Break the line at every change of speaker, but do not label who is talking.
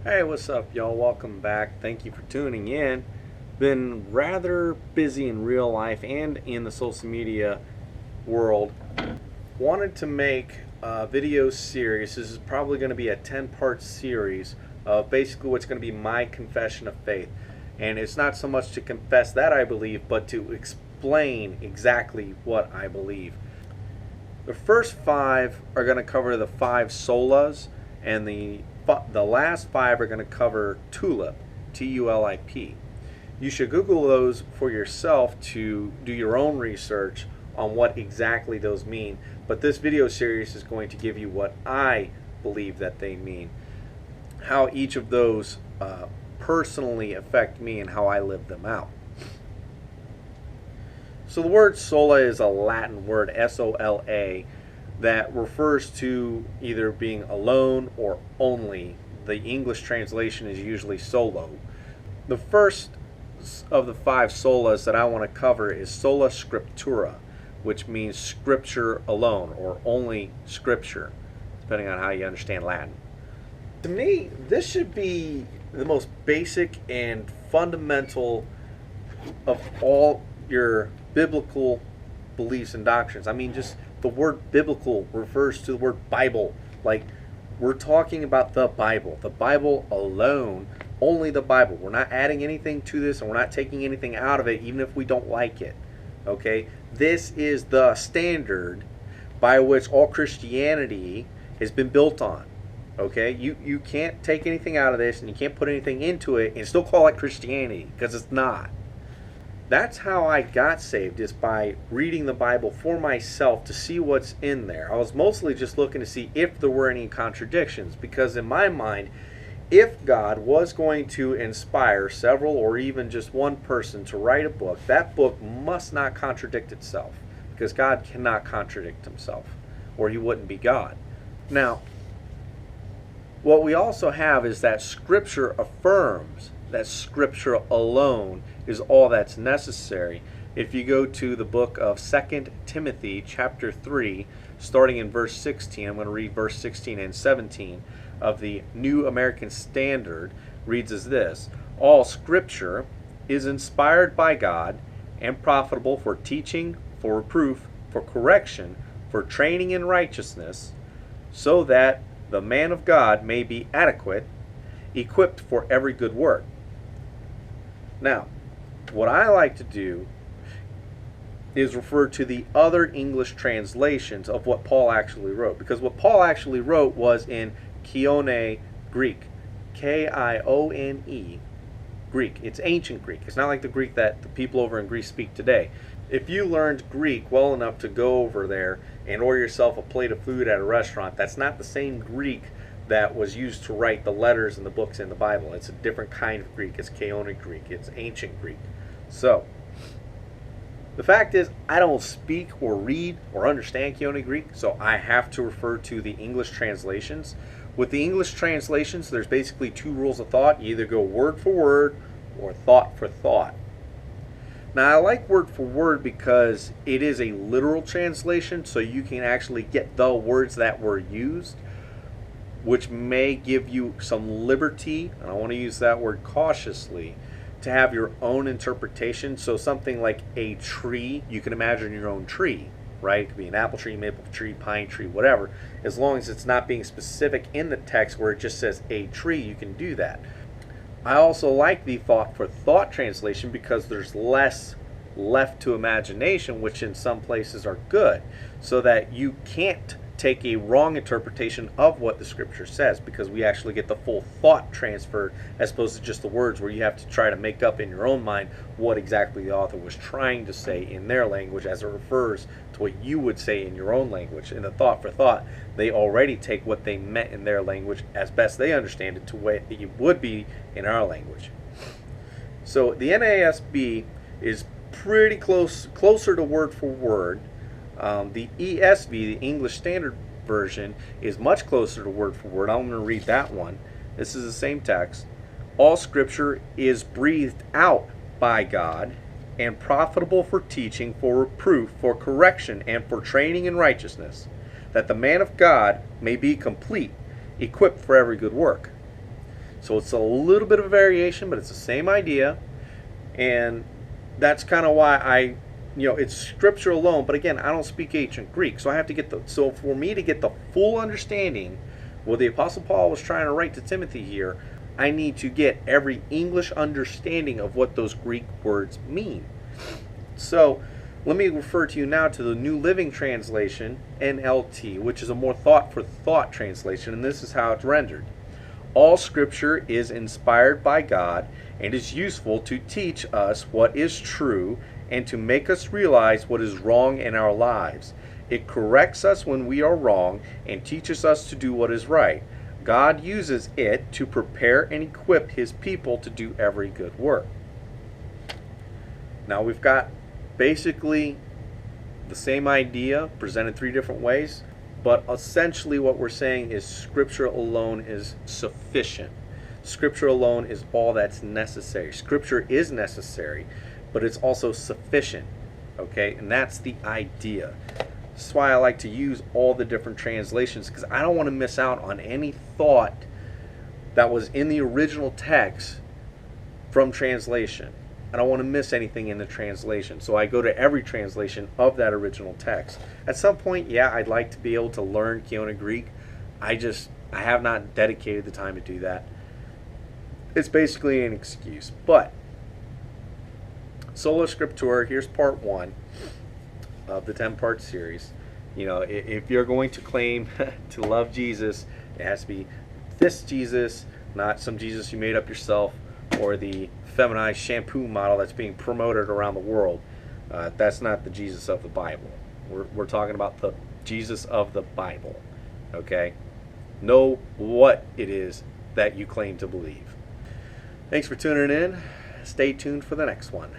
Hey, what's up, y'all? Welcome back. Thank you for tuning in. Been rather busy in real life and in the social media world. Wanted to make a video series. This is probably going to be a 10-part series of basically what's going to be my confession of faith. And it's not so much to confess that I believe, but to explain exactly what I believe. The first five are going to cover the five solas, and the last five are going to cover tulip, T-U-L-I-P. You should Google those for yourself to do your own research on what exactly those mean. But this video series is going to give you what I believe that they mean, how each of those personally affect me and how I live them out. So the word sola is a Latin word, S-O-L-A, that refers to either being alone or only. The English translation is usually solo. The first of the five solas that I want to cover is Sola Scriptura, which means scripture alone or only scripture, depending on how you understand Latin. To me, this should be the most basic and fundamental of all your biblical beliefs and doctrines. I mean, just the word biblical refers to the word Bible. Like, we're talking about the Bible alone, only the Bible. We're not adding anything to this, and we're not taking anything out of it, even if we don't like it. Okay? This is the standard by which all Christianity has been built on. Okay? You can't take anything out of this, and you can't put anything into it and still call it Christianity, because it's not. That's how I got saved, is by reading the Bible for myself to see what's in there. I was mostly just looking to see if there were any contradictions, because in my mind, if God was going to inspire several or even just one person to write a book, that book must not contradict itself, because God cannot contradict himself, or he wouldn't be God. Now, what we also have is that Scripture affirms that Scripture alone is all that's necessary. If you go to the book of 2 Timothy chapter 3, starting in verse 16, I'm going to read verse 16 and 17 of the New American Standard, reads as this: all Scripture is inspired by God and profitable for teaching, for reproof, for correction, for training in righteousness, so that the man of God may be adequate, equipped for every good work. Now, what I like to do is refer to the other English translations of what Paul actually wrote, because what Paul actually wrote was in Koine Greek, K-I-O-N-E Greek. It's ancient Greek. It's not like the Greek that the people over in Greece speak today. If you learned Greek well enough to go over there and order yourself a plate of food at a restaurant, that's not the same Greek that was used to write the letters and the books in the Bible. It's a different kind of Greek. It's Koine Greek. It's ancient Greek. So, the fact is, I don't speak or read or understand Koine Greek, so I have to refer to the English translations. With the English translations, there's basically two rules of thought. You either go word for word or thought for thought. Now, I like word for word because it is a literal translation, so you can actually get the words that were used, which may give you some liberty, and I want to use that word cautiously, to have your own interpretation. So something like a tree, you can imagine your own tree, right? It could be an apple tree, maple tree, pine tree, whatever. As long as it's not being specific in the text where it just says a tree, you can do that. I also like the thought for thought translation because there's less left to imagination, which in some places are good, so that you can't take a wrong interpretation of what the Scripture says, because we actually get the full thought transferred as opposed to just the words, where you have to try to make up in your own mind what exactly the author was trying to say in their language as it refers to what you would say in your own language. In the thought for thought, they already take what they meant in their language as best they understand it to what it would be in our language. So the NASB is pretty closer to word for word. The ESV, the English Standard Version, is much closer to word for word. I'm going to read that one. This is the same text. All Scripture is breathed out by God and profitable for teaching, for reproof, for correction, and for training in righteousness, that the man of God may be complete, equipped for every good work. So it's a little bit of a variation, but it's the same idea. And that's kind of why it's scripture alone. But again, I don't speak ancient Greek, so I have to get so for me to get the full understanding what the Apostle Paul was trying to write to Timothy here, I need to get every English understanding of what those Greek words mean. So let me refer to you now to the New Living Translation, NLT, which is a more thought-for-thought translation, and this is how it's rendered. All Scripture is inspired by God and is useful to teach us what is true and to make us realize what is wrong in our lives. It corrects us when we are wrong and teaches us to do what is right. God uses it to prepare and equip His people to do every good work. Now we've got basically the same idea presented three different ways, but essentially what we're saying is Scripture alone is sufficient. Scripture alone is all that's necessary. Scripture is necessary, but it's also sufficient. Okay, and that's the idea. That's why I like to use all the different translations, because I don't want to miss out on any thought that was in the original text from translation. I don't want to miss anything in the translation. So I go to every translation of that original text. At some point, yeah, I'd like to be able to learn Koine Greek. I have not dedicated the time to do that. It's basically an excuse. But Sola Scriptura, here's part 1 of the 10-part series. If you're going to claim to love Jesus, it has to be this Jesus, not some Jesus you made up yourself, or the feminized shampoo model that's being promoted around the world. That's not the Jesus of the Bible. We're talking about the Jesus of the Bible. Okay? Know what it is that you claim to believe. Thanks for tuning in. Stay tuned for the next one.